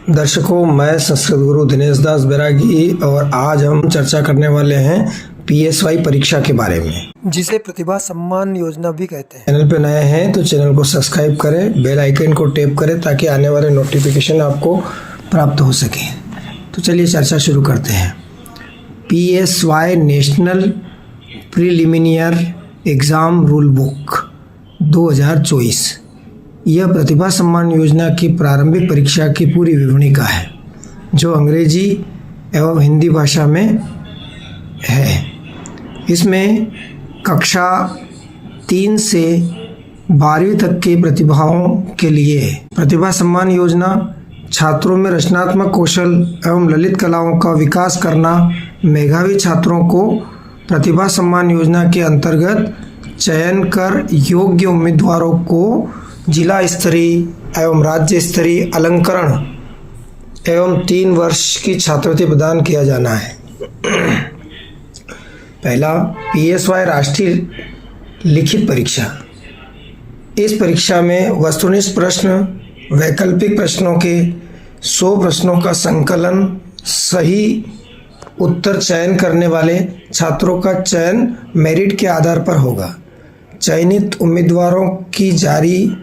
दर्शकों, मैं संस्कृत गुरु दिनेश दास बैरागी और आज हम चर्चा करने वाले हैं PSY परीक्षा के बारे में, जिसे प्रतिभा सम्मान योजना भी कहते हैं। चैनल पे नए हैं तो चैनल को सब्सक्राइब करें, बेल आइकन को टैप करें ताकि आने वाले नोटिफिकेशन आपको प्राप्त हो सके। तो चलिए चर्चा शुरू करते हैं। PSY national preliminary exam rule book 2024 यह प्रतिभा सम्मान योजना की प्रारंभिक परीक्षा की पूरी विवरणिका है, जो अंग्रेजी एवं हिंदी भाषा में है। इसमें कक्षा 3 से 12वीं तक के प्रतिभाओं के लिए प्रतिभा सम्मान योजना छात्रों में रचनात्मक कौशल एवं ललित कलाओं का विकास करना, मेधावी छात्रों को प्रतिभा सम्मान योजना के अंतर्गत चयन कर योग्य उम्मीदवारों को जिला स्तरीय एवं राज्य स्तरीय अलंकरण एवं 3 वर्ष की छात्रवृत्ति प्रदान किया जाना है। पहला, PSY राष्ट्रीय लिखित परीक्षा। इस परीक्षा में वस्तुनिष्ठ प्रश्न, वैकल्पिक प्रश्नों के 100 प्रश्नों का संकलन, सही उत्तर चयन करने वाले छात्रों का चयन मेरिट के आधार पर होगा। चयनित उम्मीदवारों की जारी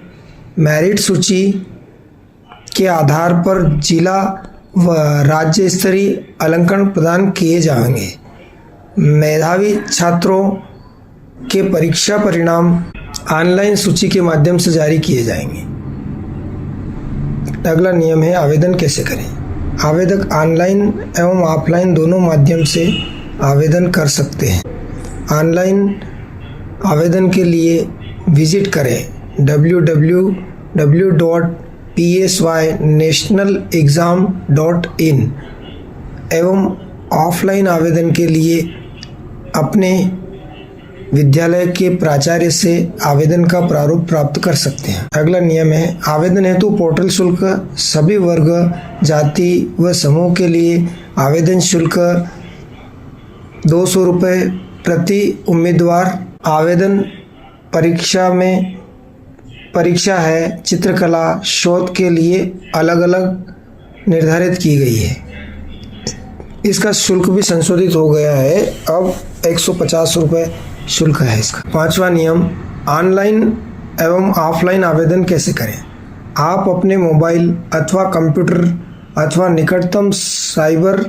मेरिट सूची के आधार पर जिला व राज्य स्तरीय अलंकरण प्रदान किए जाएंगे। मेधावी छात्रों के परीक्षा परिणाम ऑनलाइन सूची के माध्यम से जारी किए जाएंगे। अगला नियम है आवेदन कैसे करें। आवेदक ऑनलाइन एवं ऑफलाइन दोनों माध्यम से आवेदन कर सकते हैं। ऑनलाइन आवेदन के लिए विजिट करें www.psynationalexam.in एवं ऑफलाइन आवेदन के लिए अपने विद्यालय के प्राचार्य से आवेदन का प्रारूप प्राप्त कर सकते हैं। अगला नियम है आवेदन हेतु पोर्टल शुल्क। सभी वर्ग, जाति व समूह के लिए आवेदन शुल्क 200 रुपये प्रति उम्मीदवार। आवेदन परीक्षा है चित्रकला शोध के लिए अलग अलग निर्धारित की गई है। इसका शुल्क भी संशोधित हो गया है, अब 150 रुपये शुल्क है इसका। 5वां नियम ऑनलाइन एवं ऑफलाइन आवेदन कैसे करें। आप अपने मोबाइल अथवा कंप्यूटर अथवा निकटतम साइबर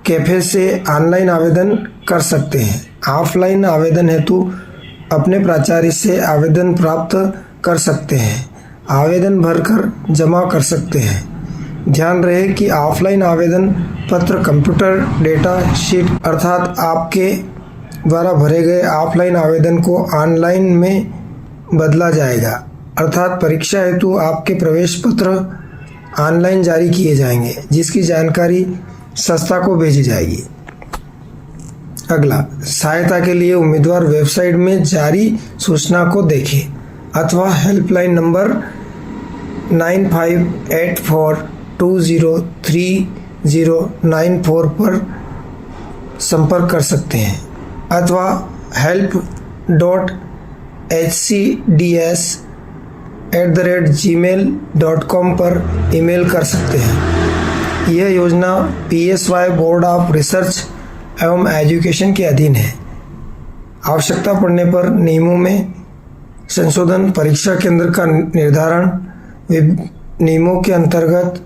कैफे से ऑनलाइन आवेदन कर सकते हैं। ऑफलाइन आवेदन हेतु अपने प्राचार्य से आवेदन प्राप्त कर सकते हैं। आवेदन भरकर जमा कर सकते हैं। ध्यान रहे कि ऑफलाइन आवेदन पत्र कंप्यूटर डेटा शीट अर्थात आपके द्वारा भरे गए ऑफलाइन आवेदन को ऑनलाइन में बदला जाएगा, अर्थात परीक्षा हेतु आपके प्रवेश पत्र ऑनलाइन जारी किए जाएंगे, जिसकी जानकारी संस्था को भेजी जाएगी। अगला, सहायता के लिए उम्मीदवार वेबसाइट में जारी सूचना को देखें अथवा हेल्पलाइन नंबर 9584203094 पर संपर्क कर सकते हैं अथवा help.hcds@gmail.com पर ईमेल कर सकते हैं। यह योजना PSY बोर्ड ऑफ रिसर्च एवं एजुकेशन के अधीन है। आवश्यकता पड़ने पर नियमों में संशोधन, परीक्षा केंद्र का निर्धारण नियमों के अंतर्गत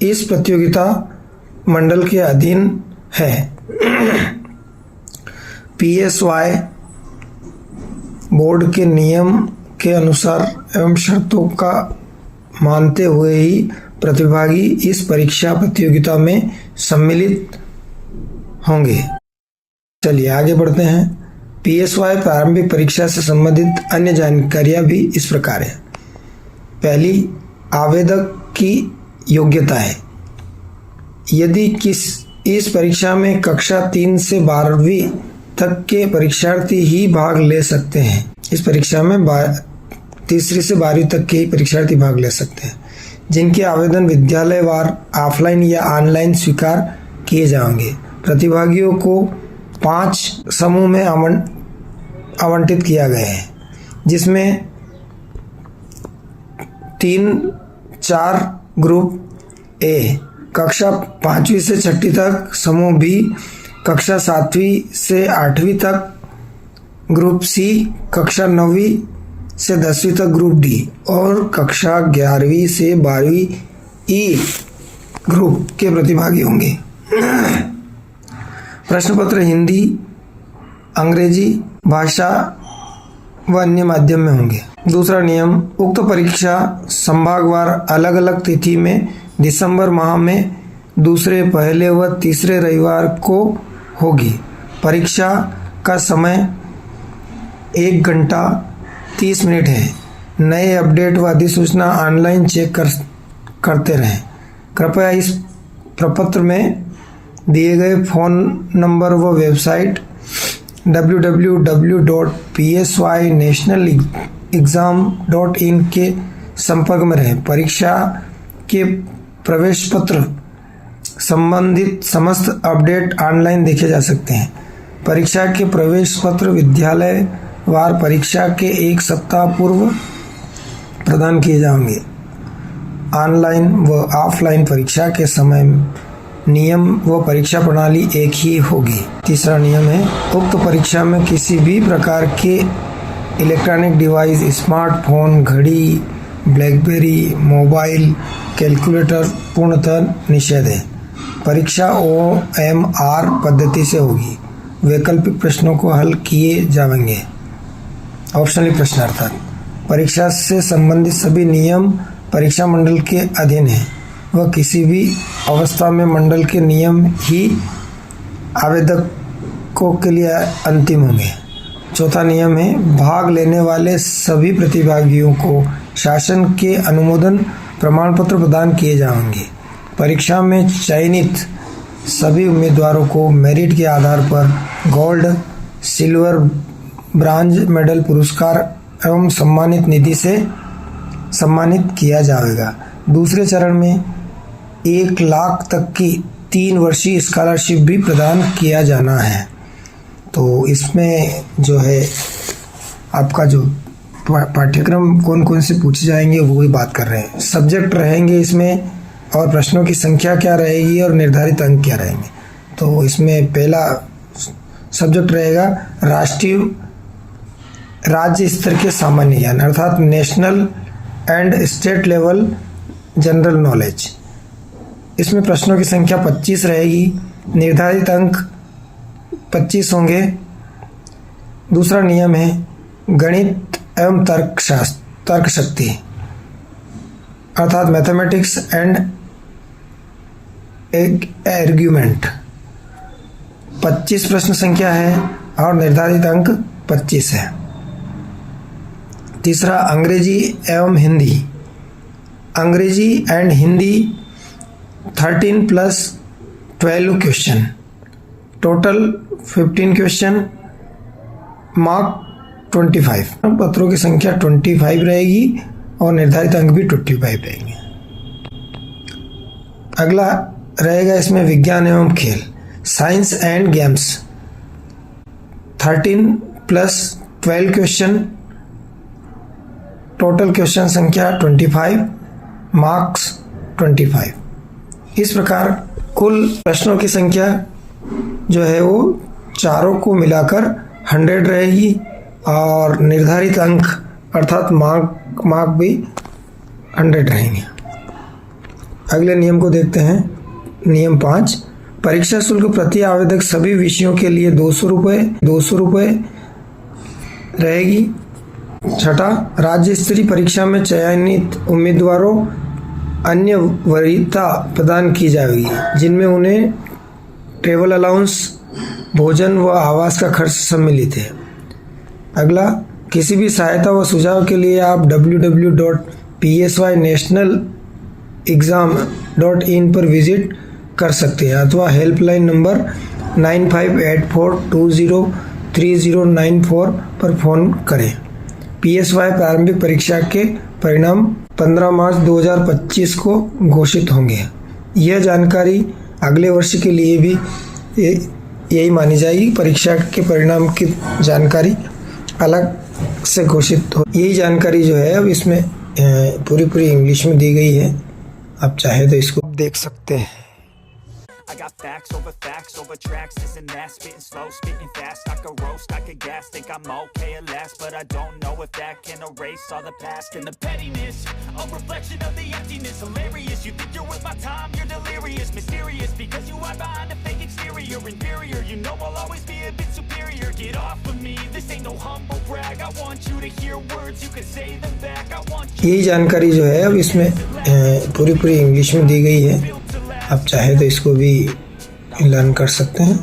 इस प्रतियोगिता मंडल के अधीन है। PSY बोर्ड के नियम के अनुसार एवं शर्तों का मानते हुए ही प्रतिभागी इस परीक्षा प्रतियोगिता में सम्मिलित होंगे। चलिए आगे बढ़ते हैं। PSY प्रारंभिक परीक्षा से संबंधित अन्य जानकारियां भी इस प्रकार है। पहली, आवेदक की योग्यता है। यदि इस परीक्षा में कक्षा 3 से 12वीं तक के परीक्षार्थी ही भाग ले सकते हैं। इस परीक्षा में 3री से 12वीं तक के ही परीक्षार्थी भाग ले सकते हैं, जिनके आवेदन विद्यालयवार ऑफलाइन या ऑनलाइन स्वीकार किए जाएंगे। प्रतिभागियों को 5 समूह में आवंटित किया गया है, जिसमें 3-4 ग्रुप ए कक्षा 5वीं से 6वीं तक समूह बी, कक्षा 7वीं से 8वीं तक ग्रुप सी, कक्षा 9वीं से 10वीं तक ग्रुप डी और कक्षा 11वीं से 12वीं ई ग्रुप के प्रतिभागी होंगे। प्रश्न पत्र हिंदी, अंग्रेजी भाषा व अन्य माध्यम में होंगे। दूसरा नियम, उक्त परीक्षा संभागवार अलग अलग तिथि में दिसंबर माह में दूसरे, पहले व तीसरे रविवार को होगी। परीक्षा का समय 1 घंटा 30 मिनट है। नए अपडेट व अधिसूचना ऑनलाइन चेक करते रहें। कृपया इस प्रपत्र में दिए गए फ़ोन नंबर व वेबसाइट www.psynationalexam.in के संपर्क में रहें। परीक्षा के प्रवेश पत्र संबंधित समस्त अपडेट ऑनलाइन देखे जा सकते हैं। परीक्षा के प्रवेश पत्र विद्यालय वार परीक्षा के 1 सप्ताह पूर्व प्रदान किए जाएंगे। ऑनलाइन व ऑफलाइन परीक्षा के समय नियम व परीक्षा प्रणाली एक ही होगी। तीसरा नियम है, उक्त परीक्षा में किसी भी प्रकार के इलेक्ट्रॉनिक डिवाइस, स्मार्टफोन, घड़ी, ब्लैकबेरी, मोबाइल, कैलकुलेटर पूर्णतः निषेध है। परीक्षा OMR पद्धति से होगी। वैकल्पिक प्रश्नों को हल किए जाएंगे। ऑप्शनल प्रश्न अर्थात परीक्षा से संबंधित सभी नियम परीक्षा मंडल के अधीन है। वह किसी भी अवस्था में मंडल के नियम ही आवेदकों के लिए अंतिम होंगे। चौथा नियम है, भाग लेने वाले सभी प्रतिभागियों को शासन के अनुमोदन प्रमाण पत्र प्रदान किए जाएंगे। परीक्षा में चयनित सभी उम्मीदवारों को मेरिट के आधार पर गोल्ड, सिल्वर, ब्रांज मेडल पुरस्कार एवं सम्मानित निधि से सम्मानित किया जाएगा। दूसरे चरण में 1 लाख तक की 3 वर्षीय स्कॉलरशिप भी प्रदान किया जाना है। तो इसमें जो है आपका जो पाठ्यक्रम कौन कौन से पूछे जाएंगे वो ही बात कर रहे हैं। सब्जेक्ट रहेंगे इसमें और प्रश्नों की संख्या क्या रहेगी और निर्धारित अंक क्या रहेंगे। तो इसमें पहला सब्जेक्ट रहेगा राष्ट्रीय राज्य स्तर के सामान्य ज्ञान अर्थात national and state level general knowledge. इसमें प्रश्नों की संख्या 25 रहेगी। निर्धारित अंक 25 होंगे। दूसरा नियम है गणित एवं तर्क शक्ति अर्थात मैथमेटिक्स एंड आर्ग्यूमेंट। 25 प्रश्न संख्या है और निर्धारित अंक 25 है। तीसरा अंग्रेजी एवं हिंदी। अंग्रेजी and Hindi 13 + 12 question, total 15 question, mark 25। पत्रों की संख्या 25 रहेगी और निर्धारित अंक भी 25 रहेंगे। अगला रहेगा इसमें विज्ञान एवं खेल, science and games 13 + 12 question, total question संख्या 25, मार्क्स 25। इस प्रकार कुल प्रश्नों की संख्या जो है वो चारों को मिलाकर 100 रहेगी और निर्धारित अंक अर्थात मार्क भी 100 रहेंगे। अगले नियम को देखते हैं। नियम 5, परीक्षा शुल्क प्रति आवेदक सभी विषयों के लिए 200 रुपये रहेगी। छठा, राज्य स्तरीय परीक्षा में चयनित उम्मीदवारों अन्य वरीयता प्रदान की जाएगी जिनमें उन्हें ट्रेवल अलाउंस, भोजन व आवास का खर्च सम्मिलित है। अगला, किसी भी सहायता व सुझाव के लिए आप www.psynationalexam.in पर विजिट कर सकते हैं अथवा हेल्पलाइन नंबर 9584203094 पर फ़ोन करें। PSY प्रारंभिक परीक्षा के परिणाम 15 मार्च 2025 को घोषित होंगे। यह जानकारी अगले वर्ष के लिए भी यही मानी जाएगी। परीक्षा के परिणाम की जानकारी अलग से घोषित हो। यही जानकारी जो है अब इसमें पूरी इंग्लिश में दी गई है। आप चाहे तो इसको देख सकते हैं। I got facts over tracks, isn't that spitting slow, spitting fast, I could roast, I could gas, think I'm okay at last, but I don't know if that can erase all the past and the pettiness, a reflection of the emptiness, hilarious, you think you're worth my time, you're delirious, mysterious, because you hide behind a fake exterior, inferior, you know I'll always be a bit superior, get off of me, this ain't no humble brag, I want you to hear words, you can say them back, I want you। यही जानकारी जो है अब इसमें पूरी English में दी गई है, आप चाहे तो इसको भी लर्न कर सकते हैं।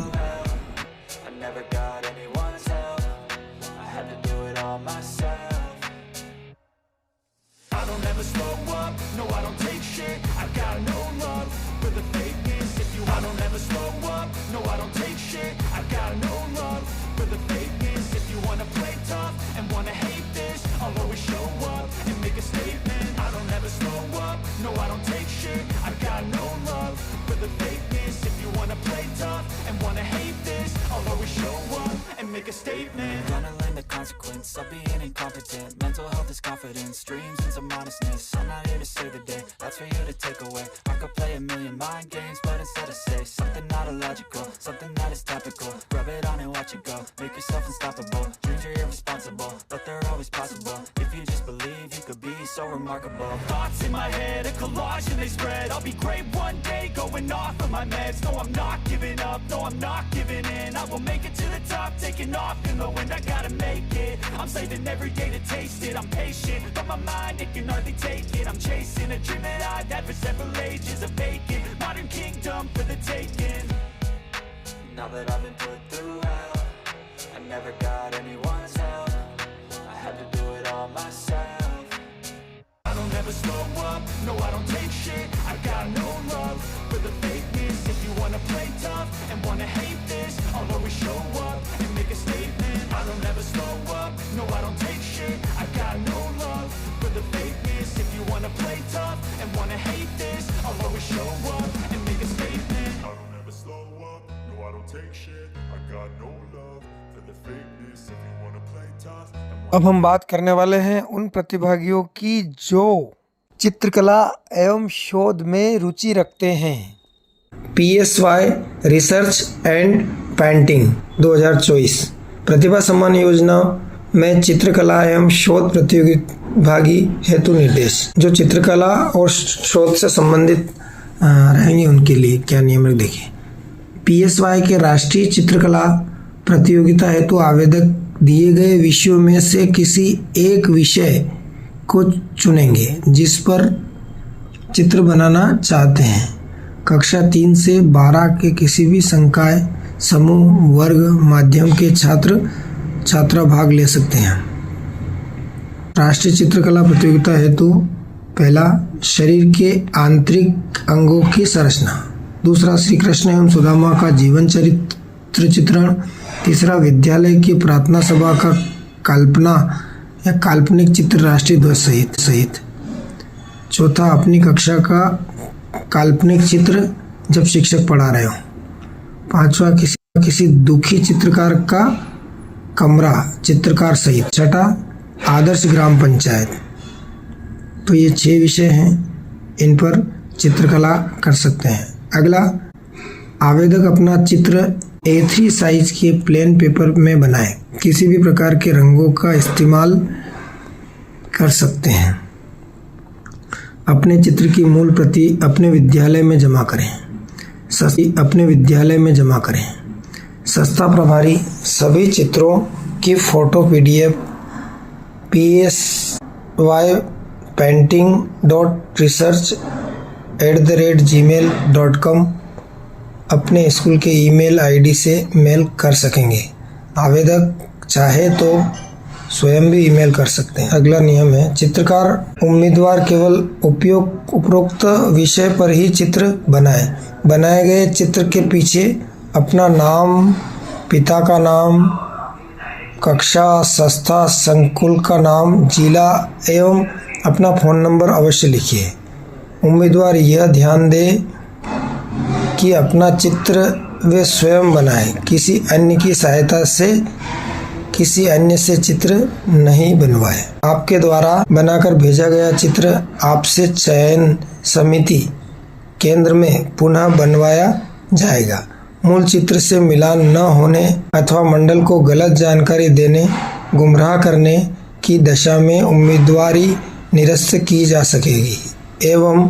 Of being incompetent, mental health is confidence, dreams and some honestness. I'm not here to save the day, that's for you to take away. I could play a million mind games, but instead I say something not illogical, something that is topical. Rub it on and watch it go, make yourself unstoppable. Dreams are irresponsible, but they're always possible. If you just believe, you could be so remarkable. Thoughts in my head, a collage and they spread. I'll be great one day, going off of my meds. No, I'm not giving up, no, I'm not giving in. I will make it to the top, taking off in the wind. I gotta make it, I'm saving every day to taste it. I'm patient, but my mind, it can hardly take it. I'm chasing a dream that I've had for several ages. A vacant, modern kingdom for the taking. Now that I've been put through hell, I never got anyone's help. I had to do it all myself. I don't ever slow up, no I don't take shit. I got no love for the fakeness. If you wanna play tough and wanna hate this, I'll always show up and make a statement. I don't ever slow up, no I don't take shit. I got no love for the fakeness. If you wanna play tough and wanna hate this, I'll always show up and make a statement. I don't ever slow up, no I don't take shit. I got no love for the fakeness. If you wanna play tough and अब हम बात करने वाले हैं उन प्रतिभागियों की जो चित्रकला एवं शोध में रुचि रखते हैं। PSY रिसर्च एंड पेंटिंग 2024 प्रतिभा सम्मान योजना में चित्रकला एवं शोध प्रतिभागी हेतु निर्देश। जो चित्रकला और शोध से संबंधित रहेंगे उनके लिए क्या नियम है देखिए। PSY के राष्ट्रीय चित्रकला प्रतियोगिता हेतु आवेदक दिए गए विषयों में से किसी एक विषय को चुनेंगे जिस पर चित्र बनाना चाहते हैं। कक्षा 3 से 12 के किसी भी संकाय समूह वर्ग माध्यम के छात्रा भाग ले सकते हैं। राष्ट्रीय चित्रकला प्रतियोगिता हेतु पहला शरीर के आंतरिक अंगों की संरचना, दूसरा श्री कृष्ण एवं सुदामा का जीवन चरित्र चित्रण, तीसरा विद्यालय की प्रार्थना सभा का कल्पना या काल्पनिक चित्र राष्ट्रीय ध्वज सहित, चौथा अपनी कक्षा का काल्पनिक चित्र जब शिक्षक पढ़ा रहे हो, पांचवा किसी दुखी चित्रकार का कमरा चित्रकार सहित, छठा आदर्श ग्राम पंचायत। तो ये 6 विषय हैं, इन पर चित्रकला कर सकते हैं। अगला, आवेदक अपना चित्र A3 साइज के प्लेन पेपर में बनाएं। किसी भी प्रकार के रंगों का इस्तेमाल कर सकते हैं। अपने चित्र की मूल प्रति अपने विद्यालय में जमा करें। संस्था प्रभारी सभी चित्रों की फोटो PDF PSYpainting.research@gmail.com अपने स्कूल के ईमेल आईडी से मेल कर सकेंगे। आवेदक चाहे तो स्वयं भी ईमेल कर सकते हैं। अगला नियम है, चित्रकार उम्मीदवार केवल उपरोक्त विषय पर ही चित्र बनाए। बनाए गए चित्र के पीछे अपना नाम, पिता का नाम, कक्षा, संस्था, संकुल का नाम, जिला एवं अपना फ़ोन नंबर अवश्य लिखिए। उम्मीदवार यह ध्यान दे कि अपना चित्र वे स्वयं बनाएं, किसी अन्य की सहायता से किसी अन्य से चित्र नहीं बनवाएं। आपके द्वारा बनाकर भेजा गया चित्र आपसे चयन समिति केंद्र में पुनः बनवाया जाएगा। मूल चित्र से मिलान न होने अथवा मंडल को गलत जानकारी देने, गुमराह करने की दशा में उम्मीदवारी निरस्त की जा सकेगी एवं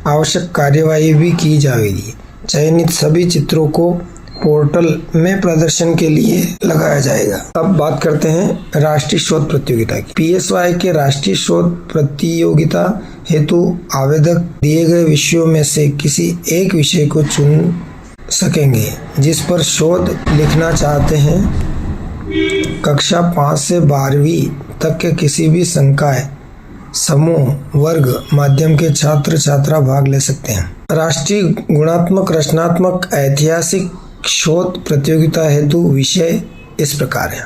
आवश्यक कार्यवाही भी की जाएगी। चयनित सभी चित्रों को पोर्टल में प्रदर्शन के लिए लगाया जाएगा। अब बात करते हैं राष्ट्रीय शोध प्रतियोगिता की। पीएसवाई के राष्ट्रीय शोध प्रतियोगिता हेतु आवेदक दिए गए विषयों में से किसी एक विषय को चुन सकेंगे जिस पर शोध लिखना चाहते हैं। कक्षा 5 से 12वीं तक के किसी भी संकाय, समूह, वर्ग, माध्यम के छात्र छात्रा भाग ले सकते हैं। राष्ट्रीय गुणात्मक, रचनात्मक, ऐतिहासिक शोध प्रतियोगिता हेतु विषय इस प्रकार है।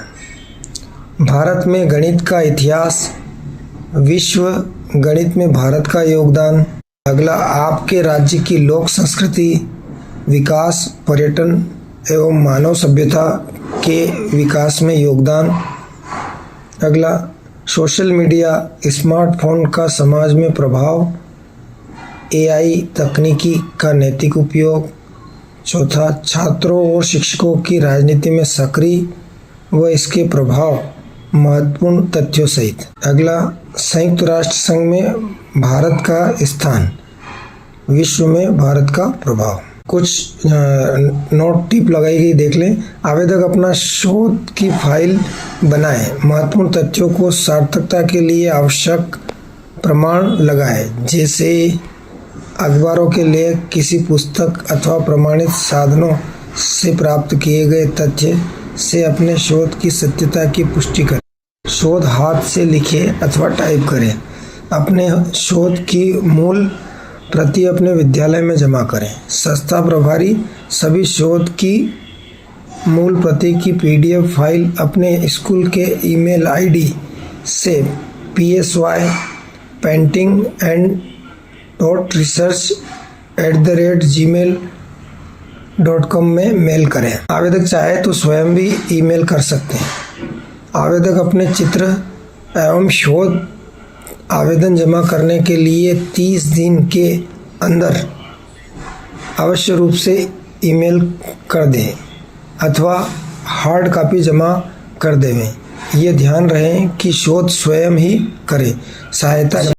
भारत में गणित का इतिहास, विश्व गणित में भारत का योगदान। अगला, आपके राज्य की लोक संस्कृति, विकास, पर्यटन एवं मानव सभ्यता के विकास में योगदान। अगला, सोशल मीडिया, स्मार्टफोन का समाज में प्रभाव, एआई तकनीकी का नैतिक उपयोग। चौथा, छात्रों और शिक्षकों की राजनीति में सक्रिय व इसके प्रभाव, महत्वपूर्ण तथ्यों सहित। अगला, संयुक्त राष्ट्र संघ में भारत का स्थान, विश्व में भारत का प्रभाव। कुछ नोट टिप लगाई गई, देख लें। आवेदक अपना शोध की फाइल बनाए, महत्वपूर्ण तथ्यों को सार्थकता के लिए आवश्यक प्रमाण लगाए, जैसे अखबारों के लेख, किसी पुस्तक अथवा प्रमाणित साधनों से प्राप्त किए गए तथ्य से अपने शोध की सत्यता की पुष्टि करें। शोध हाथ से लिखे अथवा टाइप करें। अपने शोध की मूल प्रति अपने विद्यालय में जमा करें। संस्था प्रभारी सभी शोध की मूल प्रति की PDF फाइल अपने स्कूल के ईमेल ID से psypainting.research@gmail.com में मेल करें। आवेदक चाहे तो स्वयं भी ईमेल कर सकते हैं। आवेदक अपने चित्र एवं शोध आवेदन जमा करने के लिए 30 दिन के अंदर अवश्य रूप से ईमेल कर दें अथवा हार्ड कॉपी जमा कर देवें। ये ध्यान रहे कि शोध स्वयं ही करें। सहायता